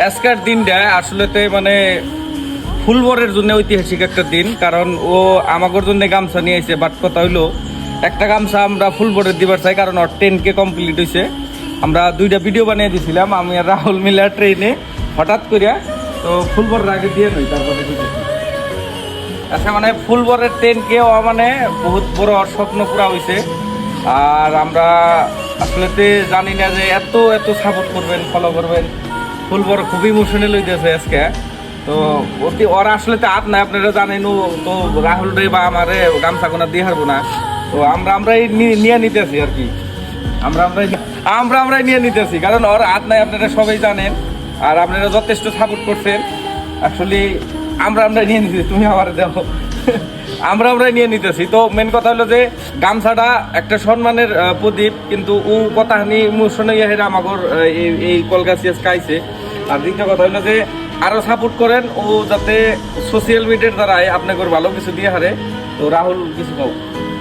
আজকের দিনটা আসলেতে মানে ফুলবরের জন্য ঐতিহাসিক একটা দিন, কারণ ও আমাদের জন্য গামছা নিয়ে আইছে। বাট কথা হইলো একটা গামছা আমরা ফুলবরের দিবার চাই, কারণ ওর 10K কমপ্লিট হয়েছে। আমরা 2টা ভিডিও বানিয়ে দিয়েছিলাম আমি আর রাহুল মিলা ট্রেনে হঠাৎ করিয়া, তো ফুলবরের আগে দিয়ে নই তারপরে দিতেছি। আচ্ছা মানে ফুলবরের 10K মানে বহুত বড় ওর স্বপ্ন পুরা হয়েছে। আর আমরা আসলেতে জানি না যে এত এত সাপোর্ট করবেন, ফলো করবেন। ফুলবর খুবই ইমোশনাল হইতেছে আজকে। তো অতি ওরা আসলে তো আর না, আপনারা জানেন। তো রাহুল রে বা আমারে গামছা কোনা দিয়ে হারবো না। তো আমরাই নিয়ে নিতেছি আর কি। আমরাই নিয়ে নিতেছি, কারণ ওর হাত নাই, আপনারা সবাই জানেন। আর আপনারা যথেষ্ট সাপোর্ট করছেন। আসলে আমরা নিয়ে নিতেছি, তুমি আমার দেখো আমরা নিয়ে নিতেছি। তো মেন কথা হলো যে গামছাটা একটা সম্মানের প্রদীপ, কিন্তু ও কথা নিয়ে ইমোশনে হেরা আমাগর এই কলকাছিয়া খাইছে। আর দ্বিতীয় কথা হলো যে আরো সাপোর্ট করেন, ও যাতে সোশ্যাল মিডিয়ার দ্বারাই আপনাদের ভালো কিছু দিয়ে হারে। তো রাহুল কিছু কও।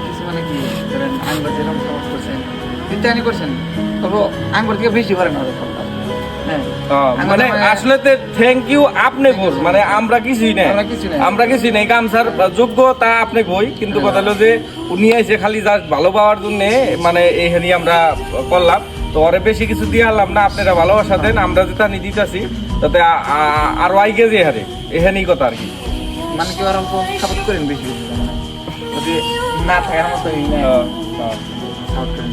কিছু মানে কি ধরেন আঙ্গুর যেরকম সাপোর্ট করছেন কিন্তু আনি করছেন, তবে আঙ্গুর থেকে বেশি পারেন হয়তো। মানে আসলে থ্যাংক ইউ আপনি বল, মানে আমরা কিছুই নাই গামছার যোগ্যতা আপনি কই, কিন্তু কথা হলো যে উনি আইসে খালি জাস্ট ভালো পাওয়ার জন্য, মানে এইখানে আমরা করলাম। তো ওরে বেশি কিছু দিয়ে আনলাম না, আপনারা ভালোবাসা দেন, আমরা যেটা নিয়ে দিতেছি তাতে আরো আইগে যে হারে এখানেই কথা আর কি। মানে কি ওরকম সাপোর্ট করেন বেশি বেশি, যদি না থাকার মতো সাপোর্ট করেন।